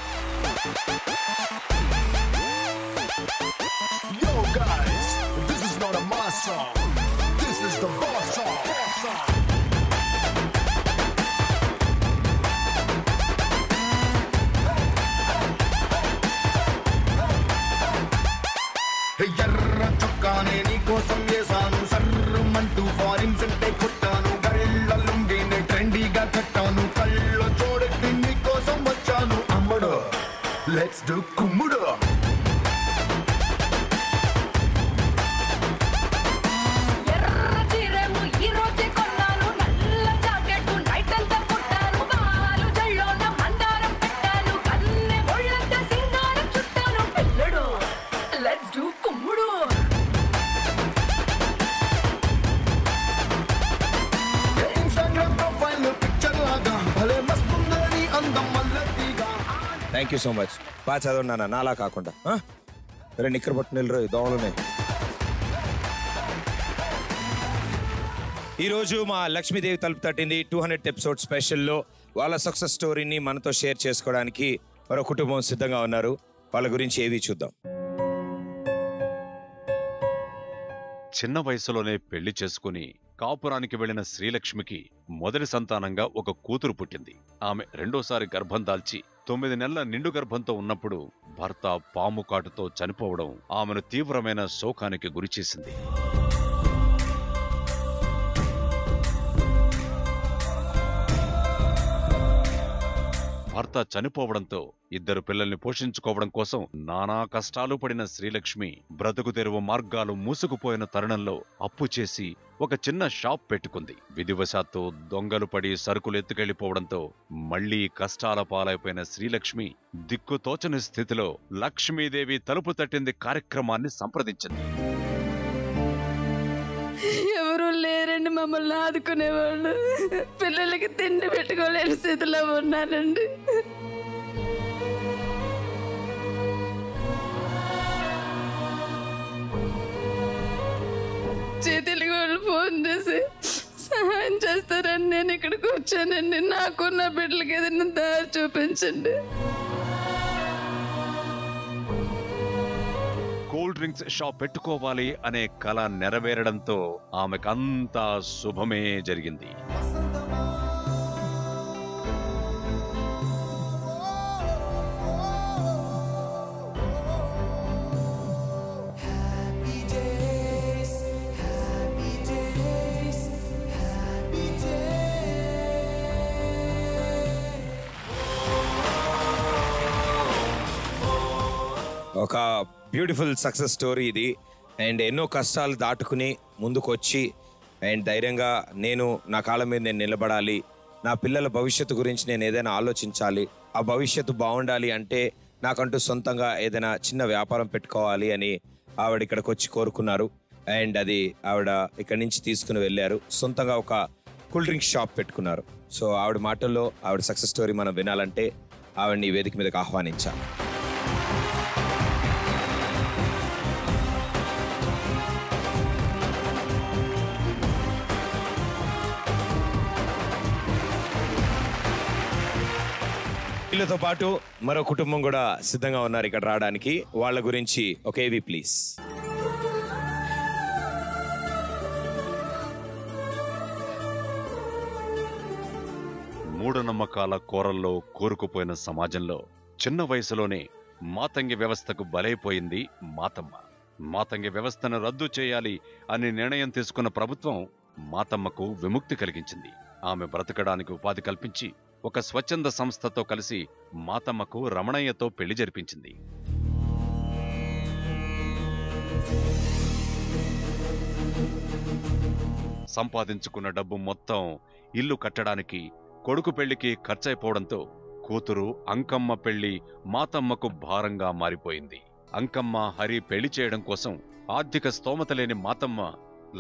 ఎర్ర చొక్కానే నీ కోసం వేసాను, సర్రమంటూ ఫారిన్ సెంటే కొట్టాను, గళ్ళ లుంగి కుమ్ముడు. Thank you so much. బాగా చదవండి నాన్న, నాలా కాకుండా. రే నిక్కర పట్టున దోమలున్నాయి. ఈరోజు మా లక్ష్మీదేవి తలుపు తట్టింది 200th ఎపిసోడ్ స్పెషల్లో వాళ్ళ సక్సెస్ స్టోరీని మనతో షేర్ చేసుకోవడానికి మరో కుటుంబం సిద్ధంగా ఉన్నారు. వాళ్ళ గురించి ఏవి చూద్దాం. చిన్న వయసులోనే పెళ్లి చేసుకుని కాపురానికి వెళ్లిన శ్రీలక్ష్మికి మొదటి సంతానంగా ఒక కూతురు పుట్టింది. ఆమె రెండోసారి గర్భం దాల్చి 9 నెలల నిండు గర్భంతో ఉన్నప్పుడు భర్త పాము కాటుతో చనిపోవడం ఆమెను తీవ్రమైన శోకానికి గురిచేసింది. భర్త చనిపోవడంతో 2 పిల్లల్ని పోషించుకోవడం కోసం నానా కష్టాలు పడిన శ్రీలక్ష్మి బ్రతుకు తెరువు మార్గాలు మూసుకుపోయిన తరుణంలో అప్పు చేసి ఒక చిన్న షాప్ పెట్టుకుంది. విధివశాత్తు దొంగలు పడి సరుకులు ఎత్తుకెళ్లిపోవడంతో మళ్లీ కష్టాల పాలైపోయిన శ్రీలక్ష్మి దిక్కుతోచని స్థితిలో లక్ష్మీదేవి తలుపు తట్టింది కార్యక్రమాన్ని సంప్రదించింది. ఎవరు లేరండి మమ్మల్ని ఆదుకునేవాళ్ళు. పిల్లలకి తిండి పెట్టుకోలేని స్థితిలో ఉన్నారండి. చేతులకి వాళ్ళు ఫోన్ చేసి సహాయం చేస్తారని నేను ఇక్కడికి వచ్చానండి. నాకు నా బిడ్డలకి ఏదైనా దారి చూపించండి. కూల్ డ్రింక్స్ షాప్ పెట్టుకోవాలి అనే కల నెరవేరడంతో ఆమెకంతా శుభమే జరిగింది. ఒక బ్యూటిఫుల్ సక్సెస్ స్టోరీ ఇది. అండ్ ఎన్నో కష్టాలు దాటుకుని ముందుకు వచ్చి అండ్ ధైర్యంగా నేను నా కాళ్ళ మీద నేను నిలబడాలి, నా పిల్లల భవిష్యత్తు గురించి నేను ఏదైనా ఆలోచించాలి, ఆ భవిష్యత్తు బాగుండాలి అంటే నాకంటూ సొంతంగా ఏదైనా చిన్న వ్యాపారం పెట్టుకోవాలి అని ఆవిడ ఇక్కడికి వచ్చి కోరుకున్నారు. అండ్ అది ఆవిడ ఇక్కడి నుంచి తీసుకుని వెళ్ళారు. సొంతంగా ఒక కూల్ డ్రింక్ షాప్ పెట్టుకున్నారు. సో ఆవిడ మాటల్లో ఆవిడ సక్సెస్ స్టోరీ మనం వినాలంటే ఆవిడని వేదిక మీదకి ఆహ్వానించాలి. వీళ్ళతో పాటు మరో కుటుంబం కూడా సిద్ధంగా ఉన్నారు ఇక్కడ రావడానికి. వాళ్ళ గురించి ఒక ఏవి ప్లీజ్. మూఢనమ్మకాల కోరల్లో కూరుకుపోయిన సమాజంలో చిన్న వయసులోనే మాతంగి వ్యవస్థకు బలైపోయింది మాతమ్మ. మాతంగి వ్యవస్థను రద్దు చేయాలి అని నిర్ణయం తీసుకున్న ప్రభుత్వం మాతమ్మకు విముక్తి కలిగించింది. ఆమె బ్రతకడానికి ఉపాధి కల్పించి ఒక స్వచ్ఛంద సంస్థతో కలిసి మాతమ్మకు రమణయ్యతో పెళ్లి జరిపించింది. సంపాదించుకున్న డబ్బు మొత్తం ఇల్లు కట్టడానికి, కొడుకు పెళ్లికి ఖర్చయిపోవడంతో కూతురు అంకమ్మ పెళ్లి మాతమ్మకు భారంగా మారిపోయింది. అంకమ్మ హరి పెళ్లి చేయడం కోసం ఆర్థిక స్తోమత లేని మాతమ్మ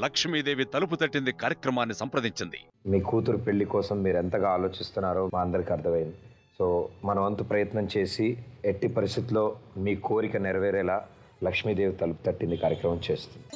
లక్ష్మీదేవి తలుపు తట్టింది కార్యక్రమాన్ని సంప్రదించింది. మీ కూతురు పెళ్లి కోసం మీరు ఎంతగా ఆలోచిస్తున్నారో మా అందరికి అర్థమైంది. సో మన వంతు ప్రయత్నం చేసి ఎట్టి పరిస్థితుల్లో మీ కోరిక నెరవేరేలా లక్ష్మీదేవి తలుపు తట్టింది కార్యక్రమం చేస్తుంది.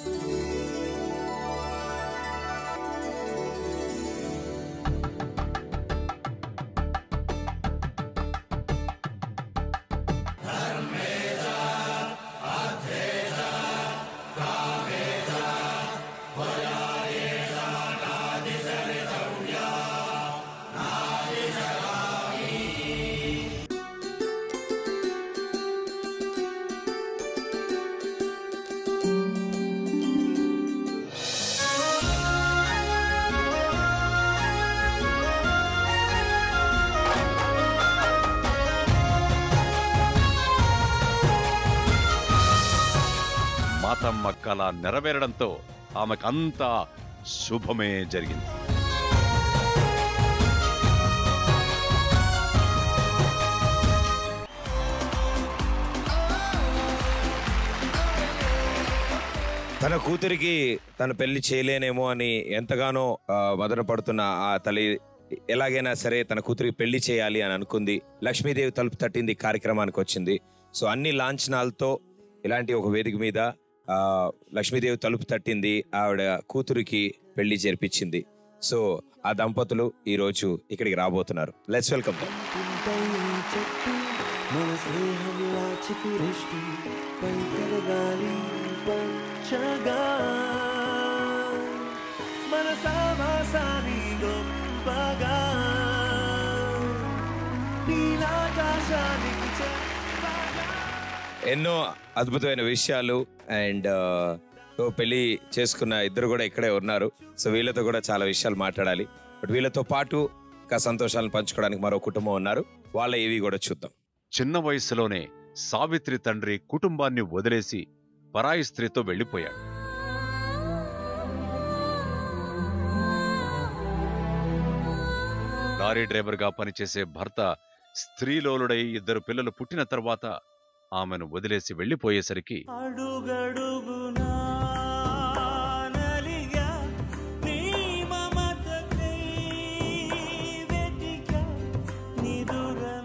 తాతమ్మ కళ నెరవేరడంతో ఆమెకంతా శుభమే జరిగింది. తన కూతురికి తన పెళ్లి చేయలేనేమో అని ఎంతగానో మదన పడుతున్న ఆ తల్లి ఎలాగైనా సరే తన కూతురికి పెళ్లి చేయాలి అని అనుకుంది. లక్ష్మీదేవి తలుపు తట్టింది కార్యక్రమానికి వచ్చింది. సో అన్ని లాంఛనాలతో ఇలాంటి ఒక వేదిక మీద లక్ష్మీదేవి తలుపు తట్టింది, ఆవిడ కూతురికి పెళ్లి జరిపించింది. సో ఆ దంపతులు ఈ రోజు ఇక్కడికి రాబోతున్నారు. Let's welcome. ఎన్నో అద్భుతమైన విషయాలు అండ్ పెళ్లి చేసుకున్న ఇద్దరు కూడా ఇక్కడే ఉన్నారు. సో వీళ్ళతో కూడా చాలా విషయాలు మాట్లాడాలి. బట్ వీళ్ళతో పాటు ఇంకా సంతోషాలను పంచుకోవడానికి మరో కుటుంబం ఉన్నారు. వాళ్ళ ఏవి కూడా చూద్దాం. చిన్న వయసులోనే సావిత్రి తండ్రి కుటుంబాన్ని వదిలేసి పరాయి స్త్రీతో వెళ్లిపోయాడు. లారీ డ్రైవర్గా పనిచేసే భర్త స్త్రీలోలుడై ఇద్దరు పిల్లలు పుట్టిన తర్వాత ఆమెను వదిలేసి వెళ్లిపోయేసరికి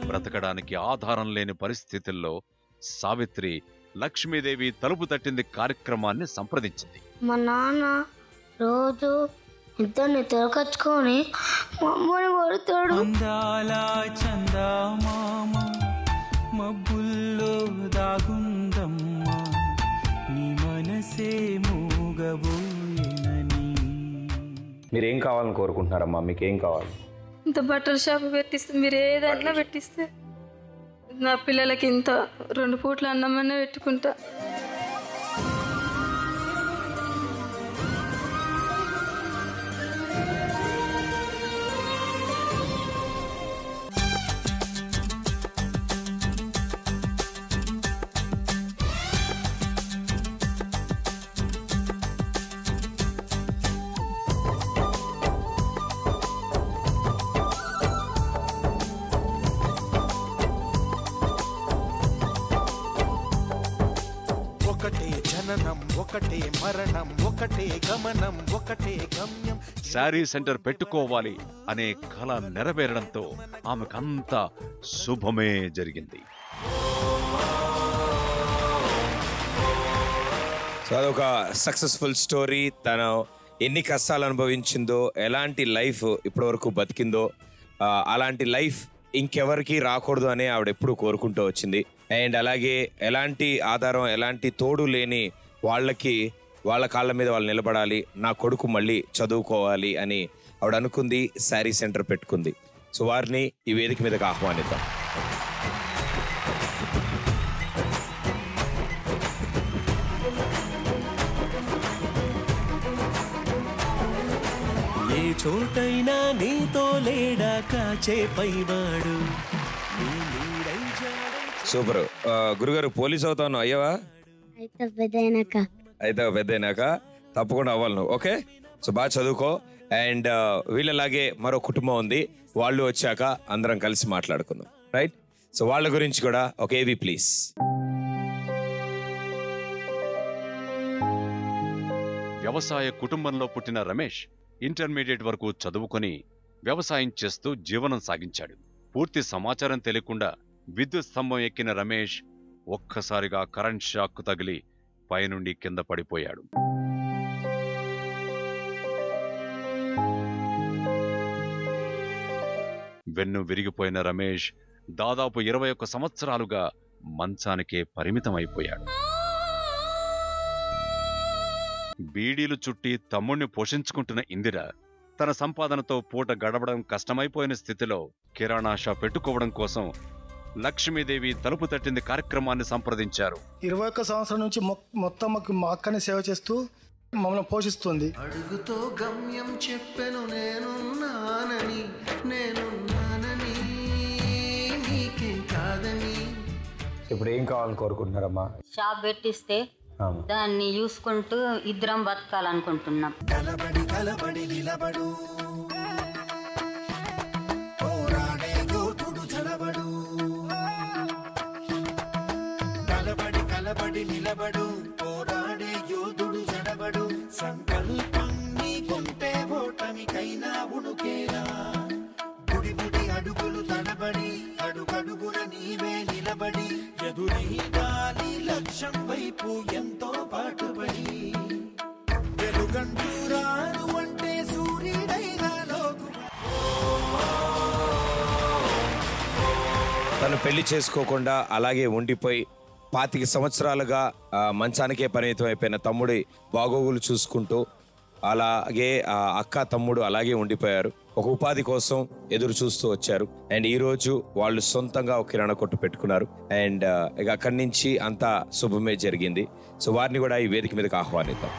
బ్రతకడానికి ఆధారం లేని పరిస్థితుల్లో సావిత్రి లక్ష్మీదేవి తలుపు తట్టింది కార్యక్రమాన్ని సంప్రదించింది. మా నాన్న రోజు ఇద్దరిని తిరగచ్చుకొని మమ్మల్ని కొడతాడు. మబ్బుల్లో దాగుందమ్మా నీ మనసే మూగబోయేనని. మీరేం కావాలని కోరుకుంటున్నారమ్మా? మీకేం కావాలి? ఇంత బట్టల షాప్ పెట్టిస్తే, మీరు ఏదన్నా పెట్టిస్తే నా పిల్లలకి ఇంత 2 పూట్ల అన్నమన్నా పెట్టుకుంటా. ఒకటే మరణం, ఒకటే గమనం, ఒకటే గమ్యం. శారీ సెంటర్ పెట్టుకోవాలి అనే కళ నెరవేరడంతో ఆమెకంతా శుభమే జరిగింది. సో అదొక సక్సెస్ఫుల్ స్టోరీ. తను ఎన్ని కష్టాలు అనుభవించిందో, ఎలాంటి లైఫ్ ఇప్పటి వరకు బతికిందో, అలాంటి లైఫ్ ఇంకెవరికి రాకూడదు అని ఆవిడ ఎప్పుడు కోరుకుంటూ వచ్చింది. అండ్ అలాగే ఎలాంటి ఆధారం, ఎలాంటి తోడు లేని వాళ్ళకి వాళ్ళ కాళ్ళ మీద వాళ్ళు నిలబడాలి, నా కొడుకు మళ్ళీ చదువుకోవాలి అని ఆవిడ అనుకుంది. శారీ సెంటర్ పెట్టుకుంది. సో వారిని ఈ వేదిక మీదకి ఆహ్వానిద్దాం. ఏ చోటైనా నీతో లేడా కాచే పైవాడు. సూపర్. గురుగారు పోలీస్ అవుతాను అయ్యవా? అయితే పెద్దయినాక తప్పకుండా అవ్వాలి నువ్వు. ఓకే, సో బాగా చదువుకో. అండ్ వీళ్ళలాగే మరో కుటుంబం ఉంది, వాళ్ళు వచ్చాక అందరం కలిసి మాట్లాడుకుందాం. రైట్? సో వాళ్ళ గురించి కూడా ఒక ఏవి ప్లీజ్. వ్యవసాయ కుటుంబంలో పుట్టిన రమేష్ ఇంటర్మీడియట్ వరకు చదువుకొని వ్యవసాయం చేస్తూ జీవనం సాగించాడు. పూర్తి సమాచారం తెలియకుండా విద్యుత్ స్తంభం ఎక్కిన రమేష్ ఒక్కసారిగా కరెంట్ షాక్ తగిలి పైనుండి కింద పడిపోయాడు. వెన్ను విరిగిపోయిన రమేష్ దాదాపు 21 సంవత్సరాలుగా మంచానికే పరిమితమైపోయాడు. బీడీలు చుట్టి తమ్ముణ్ణి పోషించుకుంటున్న ఇందిర తన సంపాదనతో పూట గడవడం కష్టమైపోయిన స్థితిలో కిరాణా షాప్ పెట్టుకోవడం కోసం లక్ష్మీదేవి తలుపు తట్టింది కార్యక్రమాన్ని సంప్రదించారు. 21 సంవత్సరం నుంచి మొత్తం మా అక్కని సేవ చేస్తూ మమ్మల్ని పోషిస్తుంది. అడుగుతో గమ్యం చెప్పెను నేనున్నానని నీకేం కాదని. ఇప్పుడు ఏం కావాలని కోరుకుంటున్నారమ్మా? షాప్ పెట్టిస్తే దాన్ని చూసుకుంటూ ఇద్దరం బతకాలనుకుంటున్నాం. కలబడి కలబడి నిలబడు, పోరాడే యోధుడు జడబడు. కలబడి కలబడి నిలబడు, పోరాడే యోధుడు జడబడు. సంకల్పం నీకుంటే ఓటమికైనా ఉడుకేలా. బుడి బుడి అడుగులు తడబడి, అడుగడుగున నీవే నిలబడి, ఎదురైదాని లక్ష్యం వైపు ఎంతో పాటుపడి. వెలుగంటూ రాను అంటే సూర్యుడైనా లోకు. తను పెళ్లి చేసుకోకుండా అలాగే ఉండిపోయి 25 సంవత్సరాలుగా మంచానికే పరిమితం అయిపోయిన తమ్ముడి బాగోగులు చూసుకుంటూ అలాగే అక్క తమ్ముడు అలాగే ఉండిపోయారు. ఒక ఉపాధి కోసం ఎదురు చూస్తూ వచ్చారు. అండ్ ఈ రోజు వాళ్ళు సొంతంగా ఒక కిరాణా కొట్టు పెట్టుకున్నారు. అండ్ ఇక అక్కడి నుంచి అంతా శుభమే జరిగింది. సో వారిని కూడా ఈ వేదిక మీదకి ఆహ్వానిద్దాం.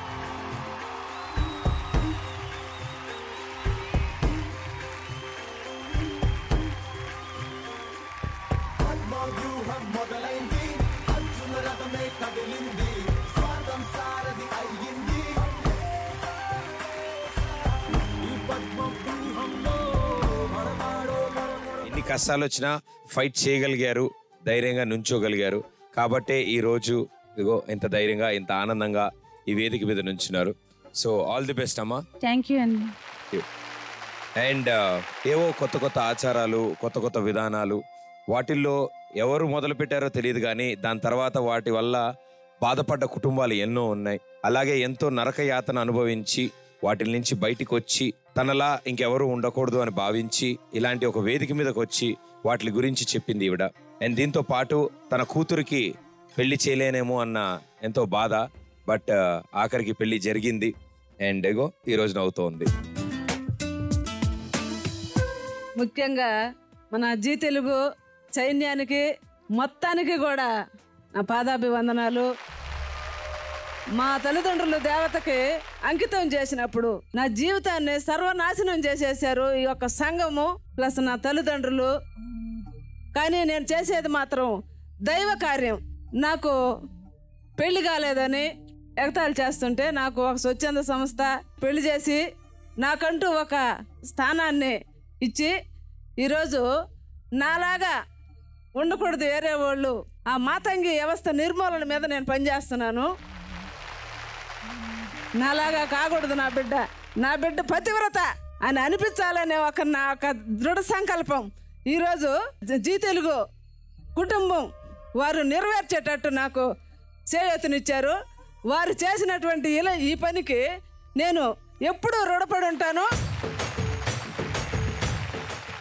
ఎన్ని కష్టాలు వచ్చినా ఫైట్ చేయగలిగారు, ధైర్యంగా నుంచోగలిగారు. కాబట్టే ఈ రోజు ఇదిగో ఇంత ధైర్యంగా ఇంత ఆనందంగా ఈ వేదిక మీద నుంచున్నారు. సో ఆల్ ది బెస్ట్ అమ్మా. థ్యాంక్ యూ అండి. అండ్ ఏవో కొత్త కొత్త ఆచారాలు, కొత్త కొత్త విధానాలు, వాటిల్లో ఎవరు మొదలు పెట్టారో తెలియదు కానీ దాని తర్వాత వాటి వల్ల బాధపడ్డ కుటుంబాలు ఎన్నో ఉన్నాయి. అలాగే ఎంతో నరక యాతన అనుభవించి వాటి నుంచి బయటికి వచ్చి తనలా ఇంకెవరు ఉండకూడదు అని భావించి ఇలాంటి ఒక వేదిక మీదకి వచ్చి వాటి గురించి చెప్పింది ఈవిడ. అండ్ దీంతో పాటు తన కూతురికి పెళ్లి చేయలేనేమో అన్న ఎంతో బాధ, బట్ ఆఖరికి పెళ్లి జరిగింది. అండ్ ఇగో ఈ రోజు నవ్వుతోంది. ముఖ్యంగా మన జీ తెలుగు సైన్యానికి మొత్తానికి కూడా నా పాదాభివందనాలు. మా తల్లిదండ్రులు దేవతకి అంకితం చేసినప్పుడు నా జీవితాన్ని సర్వనాశనం చేసేసారు ఈ యొక్క సంఘము ప్లస్ నా తల్లిదండ్రులు. కానీ నేను చేసేది మాత్రం దైవ కార్యం. నాకు పెళ్లి కాలేదని ఎగతాళి చేస్తుంటే నాకు ఒక స్వచ్ఛంద సంస్థ పెళ్లి చేసి నాకంటూ ఒక స్థానాన్ని ఇచ్చి ఈరోజు నాలాగా ఉండకూడదు వేరే వాళ్ళు, ఆ మాతంగి వ్యవస్థ నిర్మూలన మీద నేను పనిచేస్తున్నాను. నాలాగా కాకూడదు నా బిడ్డ పతివ్రత అని అనిపించాలనే నా ఒక దృఢ సంకల్పం ఈరోజు జీ తెలుగు కుటుంబం వారు నెరవేర్చేటట్టు నాకు చేయూతనిచ్చారు. వారు చేసినటువంటి ఈ పనికి నేను ఎప్పుడూ రుణపడి ఉంటాను.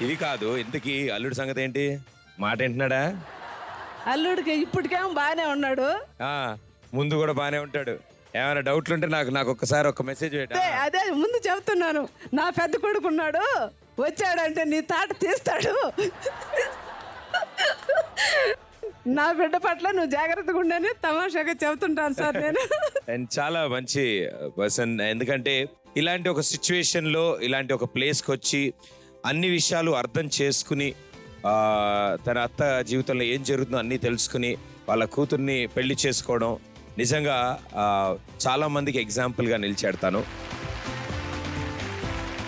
ఇది కాదు, ఇంతకీ అల్లుడి సంగతి ఏంటి? మాట వింటున్నాడా? అల్లుడికి ఇప్పటికేమో బాగానే ఉన్నాడు, ముందు కూడా బాగానే ఉంటాడు. ఏమైనా డౌట్లు ఉంటే నాకు ఒక్కసారి ఒక మెసేజ్ పెట్టా. అదే ముందు చెప్తున్నాను, నా పెద్ద కొడుకున్నాడు, వచ్చాడంటే నీ తాట తీస్తాడు. నా బిడ్డ పట్ల నువ్వు జాగ్రత్తగా ఉండని తమాషాగా చెబుతుంటాను సార్ నేను. అండ్ చాలా మంచి పర్సన్. ఎందుకంటే ఇలాంటి ఒక సిచ్యువేషన్లో ఇలాంటి ఒక ప్లేస్కి వచ్చి అన్ని విషయాలు అర్థం చేసుకుని తన అత్త జీవితంలో ఏం జరుగుతుందో అన్నీ తెలుసుకుని వాళ్ళ కూతుర్ని పెళ్లి చేసుకోవడం నిజంగా చాలా మందికి ఎగ్జాంపుల్గా నిలిచాడు తను.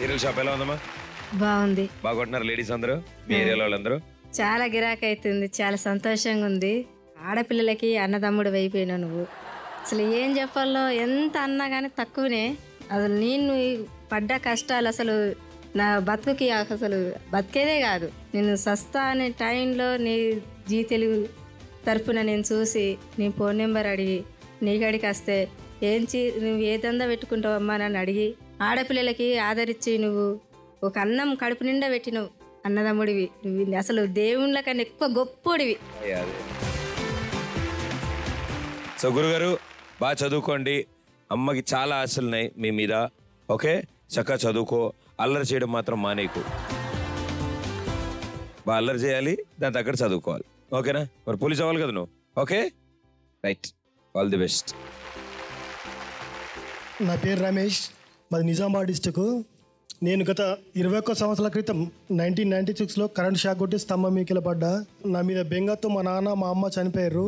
ఈరోజు షాప్ ఎలా ఉందమ్మా? బాగుంది. బాగుంటున్నారు లేడీస్ అందరూ, మీ ఏరియాలో వాళ్ళందరూ? చాలా గిరాకీ అవుతుంది, చాలా సంతోషంగా ఉంది. ఆడపిల్లలకి అన్నదమ్ముడు అయిపోయినావు నువ్వు. అసలు ఏం చెప్పాలో, ఎంత అన్నా కానీ తక్కువనే. అసలు నేను పడ్డ కష్టాలు అసలు నా బతుకుకి అసలు బతికేదే కాదు. నేను సస్తా అనే టైంలో నీ జీ తెలుగు తరపున నేను చూసి నీ ఫోన్ నెంబర్ అడిగి నీ గడికి వస్తే నువ్వు ఏ దందా పెట్టుకుంటావమ్మా నన్ను అడిగి ఆడపిల్లలకి ఆదరించి నువ్వు ఒక అన్నం కడుపు నిండా పెట్టినవు. అన్నదమ్ముడివి నువ్వు, అసలు దేవుళ్ళ కన్నా ఎక్కువ గొప్పోడివి. సో గురుగారు బాగా చదువుకోండి. అమ్మకి చాలా ఆశలున్నాయి మీ మీద. ఓకే, చక్కగా చదువుకో, అల్లరి చేయడం మాత్రం మానేకు. బాగా అల్లరి చేయాలి, దాని దగ్గర చదువుకోవాలి. ఓకేనా? మరి పోలీస్ అవ్వాలి కదా నువ్వు. Okay, right, all the best. నా పేరు రమేష్, మాది నిజామాబాద్ డిస్టిక్. నేను గత 21 సంవత్సరాల క్రితం 1996లో కరెంట్ షాక్ కొట్టి స్తంభం మీకెళ్ళ పడ్డా. నా మీద బెంగతో మా నాన్న మా అమ్మ చనిపోయారు.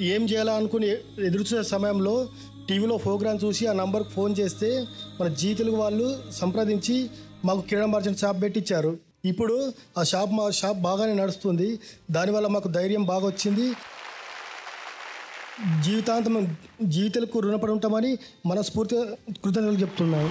ఏం చేయాలా అనుకుని ఎదురు చూసే సమయంలో టీవీలో ప్రోగ్రాం చూసి ఆ నంబర్కి ఫోన్ చేస్తే మన జీ తెలుగు వాళ్ళు సంప్రదించి మాకు కిరాణా మార్కెట్ షాప్ పెట్టించారు. ఇప్పుడు మా షాప్ బాగానే నడుస్తుంది. దానివల్ల మాకు ధైర్యం బాగా వచ్చింది. జీవితాంతం జీ తెలుగుకు రుణపడి ఉంటామని మనస్ఫూర్తిగా కృతజ్ఞతలు చెప్తున్నాను.